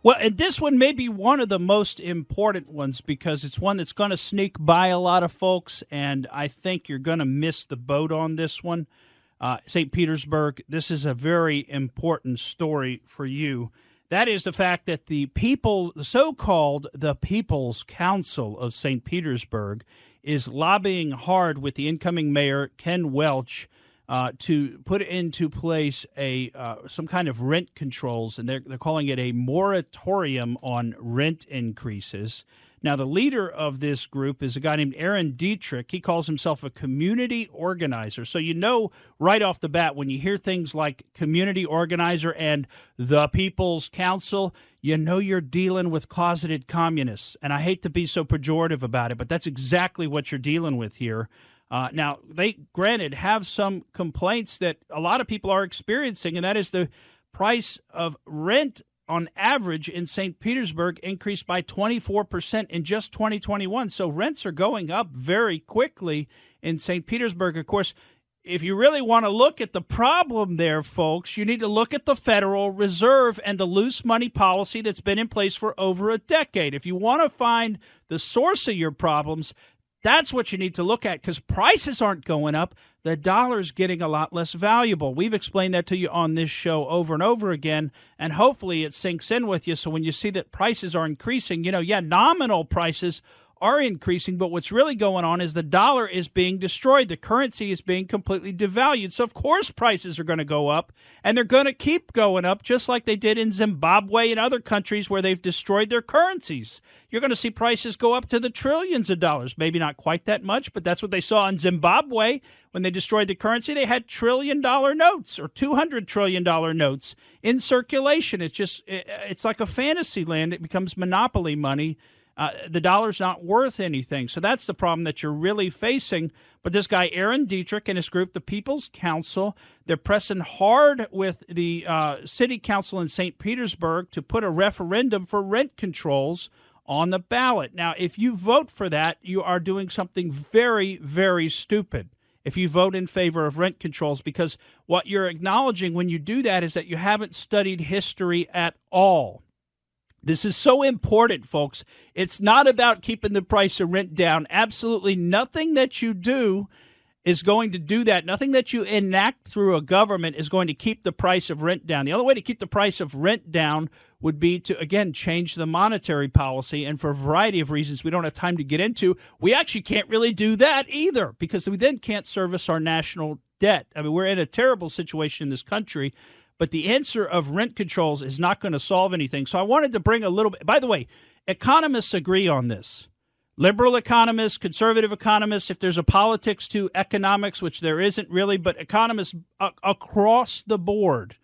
Well, and this one may be one of the most important ones because it's one that's going to sneak by a lot of folks, and I think you're going to miss the boat on this one. St. Petersburg, this is a very important story for you. That is the fact that the so-called the People's Council of St. Petersburg is lobbying hard with the incoming mayor, Ken Welch, to put into place some kind of rent controls, and they're calling it a moratorium on rent increases. Now, the leader of this group is a guy named Aaron Dietrich. He calls himself a community organizer. So you know right off the bat when you hear things like community organizer and the People's Council, you know you're dealing with closeted communists. And I hate to be so pejorative about it, but that's exactly what you're dealing with here. Now, they, granted, have some complaints that a lot of people are experiencing, and that is the price of rent on average in St. Petersburg increased by 24% in just 2021. So rents are going up very quickly in St. Petersburg. Of course, if you really want to look at the problem there, folks, you need to look at the Federal Reserve and the loose money policy that's been in place for over a decade. If you want to find the source of your problems, that's what you need to look at, because prices aren't going up. The dollar's getting a lot less valuable. We've explained that to you on this show over and over again, and hopefully it sinks in with you. So when you see that prices are increasing, nominal prices are increasing, but what's really going on is the dollar is being destroyed. The currency is being completely devalued. So, of course, prices are going to go up, and they're going to keep going up, just like they did in Zimbabwe and other countries where they've destroyed their currencies. You're going to see prices go up to the trillions of dollars. Maybe not quite that much, but that's what they saw in Zimbabwe when they destroyed the currency. They had $1 trillion notes or $200 trillion notes in circulation. It's like a fantasy land. It becomes monopoly money. The dollar's not worth anything. So that's the problem that you're really facing. But this guy, Aaron Dietrich, and his group, the People's Council, they're pressing hard with the city council in St. Petersburg to put a referendum for rent controls on the ballot. Now, if you vote for that, you are doing something very, very stupid if you vote in favor of rent controls, because what you're acknowledging when you do that is that you haven't studied history at all. This is so important, folks. It's not about keeping the price of rent down. Absolutely nothing that you do is going to do that. Nothing that you enact through a government is going to keep the price of rent down. The only way to keep the price of rent down would be to, again, change the monetary policy. And for a variety of reasons we don't have time to get into, we actually can't really do that either, because we then can't service our national debt. I mean, we're in a terrible situation in this country. But the answer of rent controls is not going to solve anything. So I wanted to bring a little bit. By the way, economists agree on this. Liberal economists, conservative economists, if there's a politics to economics, which there isn't really, but economists across the board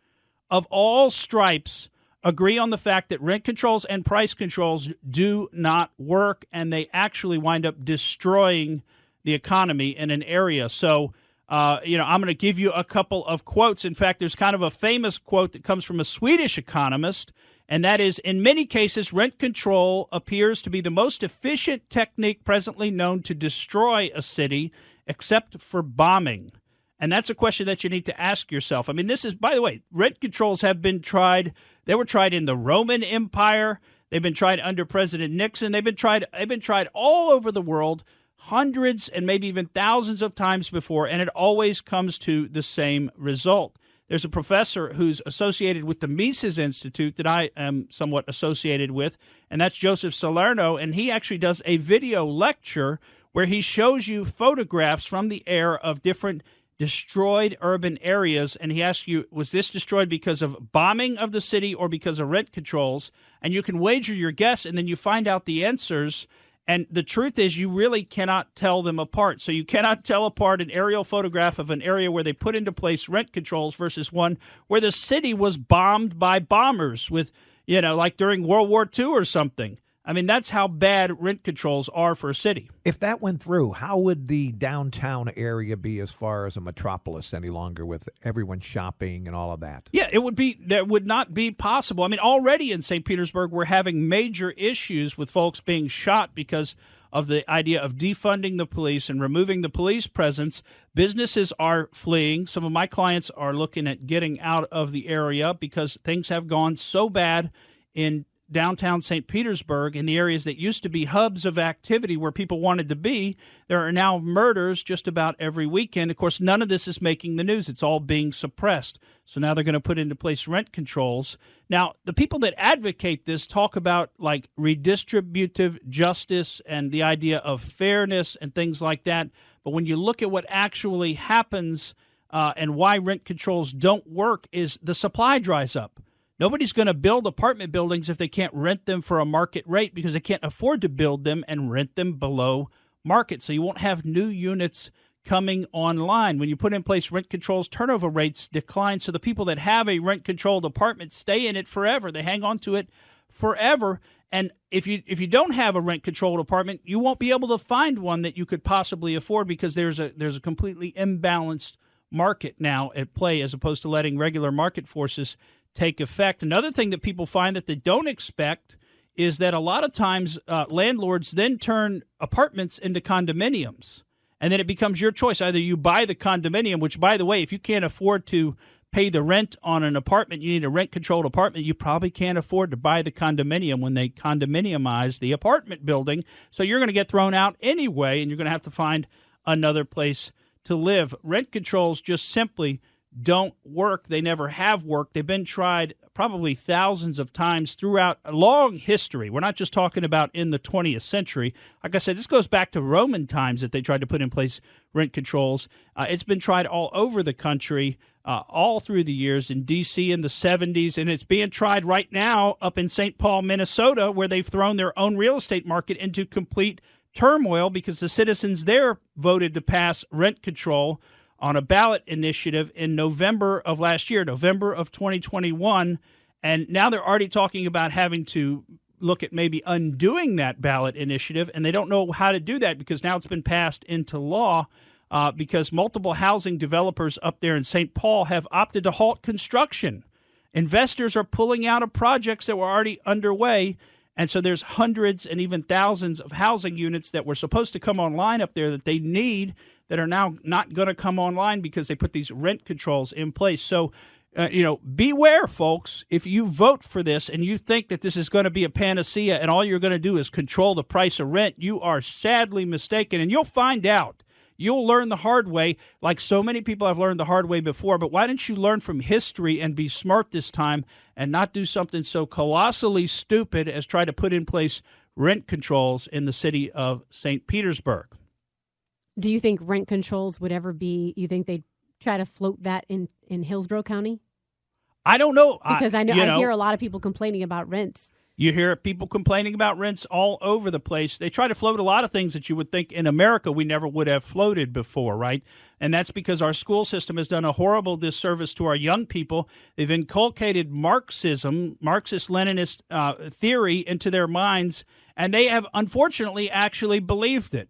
of all stripes agree on the fact that rent controls and price controls do not work, and they actually wind up destroying the economy in an area. So I'm going to give you a couple of quotes. In fact, there's kind of a famous quote that comes from a Swedish economist, and that is, in many cases, rent control appears to be the most efficient technique presently known to destroy a city, except for bombing. And that's a question that you need to ask yourself. I mean, this is, by the way, rent controls have been tried. They were tried in the Roman Empire. They've been tried under President Nixon. They've been tried all over the world, hundreds and maybe even thousands of times before, and it always comes to the same result. There's a professor who's associated with the Mises Institute that I am somewhat associated with, and that's Joseph Salerno, and he actually does a video lecture where he shows you photographs from the air of different destroyed urban areas, and he asks you, was this destroyed because of bombing of the city or because of rent controls? And you can wager your guess, and then you find out the answers. And the truth is, you really cannot tell them apart. So you cannot tell apart an aerial photograph of an area where they put into place rent controls versus one where the city was bombed by bombers with, like during World War II or something. I mean, that's how bad rent controls are for a city. If that went through, how would the downtown area be as far as a metropolis any longer with everyone shopping and all of that? Yeah, that would not be possible. I mean, already in St. Petersburg, we're having major issues with folks being shot because of the idea of defunding the police and removing the police presence. Businesses are fleeing. Some of my clients are looking at getting out of the area because things have gone so bad in downtown St. Petersburg, in the areas that used to be hubs of activity where people wanted to be, there are now murders just about every weekend. Of course, none of this is making the news. It's all being suppressed. So now they're going to put into place rent controls. Now, the people that advocate this talk about like redistributive justice and the idea of fairness and things like that. But when you look at what actually happens and why rent controls don't work is the supply dries up. Nobody's going to build apartment buildings if they can't rent them for a market rate because they can't afford to build them and rent them below market. So you won't have new units coming online. When you put in place rent controls, turnover rates decline. So the people that have a rent-controlled apartment stay in it forever. They hang on to it forever. And if you don't have a rent-controlled apartment, you won't be able to find one that you could possibly afford because there's a completely imbalanced market now at play as opposed to letting regular market forces take effect. Another thing that people find that they don't expect is that a lot of times landlords then turn apartments into condominiums, and then it becomes your choice. Either you buy the condominium, which, by the way, if you can't afford to pay the rent on an apartment, you need a rent-controlled apartment, you probably can't afford to buy the condominium when they condominiumize the apartment building. So you're going to get thrown out anyway, and you're going to have to find another place to live. Rent controls just simply don't work. They never have worked. They've been tried probably thousands of times throughout a long history. We're not just talking about in the 20th century. Like I said, this goes back to Roman times that they tried to put in place rent controls. It's been tried all over the country, all through the years, in D.C. in the 70s, and it's being tried right now up in St. Paul, Minnesota, where they've thrown their own real estate market into complete turmoil because the citizens there voted to pass rent control on a ballot initiative in November of last year, November of 2021, and now they're already talking about having to look at maybe undoing that ballot initiative, and they don't know how to do that because now it's been passed into law because multiple housing developers up there in St. Paul have opted to halt construction. Investors are pulling out of projects that were already underway, and so there's hundreds and even thousands of housing units that were supposed to come online up there that they need that are now not going to come online because they put these rent controls in place. So, beware, folks. If you vote for this and you think that this is going to be a panacea and all you're going to do is control the price of rent, you are sadly mistaken, and you'll find out. You'll learn the hard way, like so many people have learned the hard way before. But why don't you learn from history and be smart this time and not do something so colossally stupid as try to put in place rent controls in the city of St. Petersburg? Do you think rent controls would ever be, you think they'd try to float that in Hillsborough County? I don't know. Because I hear a lot of people complaining about rents. You hear people complaining about rents all over the place. They try to float a lot of things that you would think in America we never would have floated before, right? And that's because our school system has done a horrible disservice to our young people. They've inculcated Marxism, Marxist-Leninist theory into their minds, and they have unfortunately actually believed it.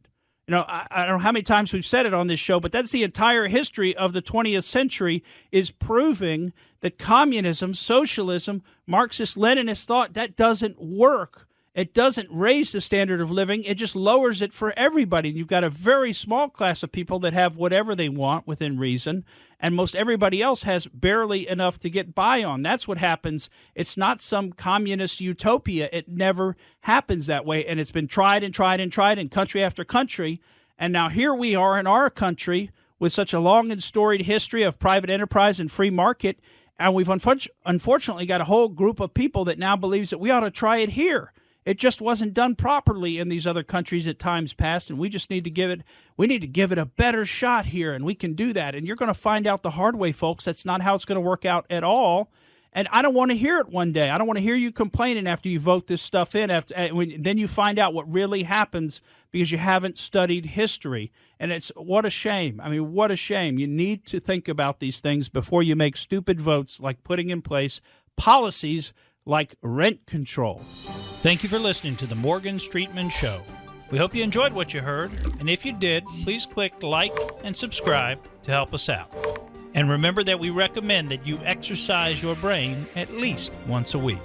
I don't know how many times we've said it on this show, but that's the entire history of the 20th century is proving that communism, socialism, Marxist-Leninist thought, that doesn't work. It doesn't raise the standard of living. It just lowers it for everybody. You've got a very small class of people that have whatever they want within reason, and most everybody else has barely enough to get by on. That's what happens. It's not some communist utopia. It never happens that way, and it's been tried and tried and tried in country after country, and now here we are in our country with such a long and storied history of private enterprise and free market, and we've unfortunately got a whole group of people that now believes that we ought to try it here. It just wasn't done properly in these other countries at times past, and we just need to give it a better shot here, and we can do that. And you're going to find out the hard way, folks. That's not how it's going to work out at all. And I don't want to hear it one day. I don't want to hear you complaining after you vote this stuff in. Then you find out what really happens because you haven't studied history. And what a shame. I mean, what a shame. You need to think about these things before you make stupid votes like putting in place policies like rent control. Thank you for listening to the Morgan Streetman Show. We hope you enjoyed what you heard, and if you did, please click like and subscribe to help us out. And remember that we recommend that you exercise your brain at least once a week.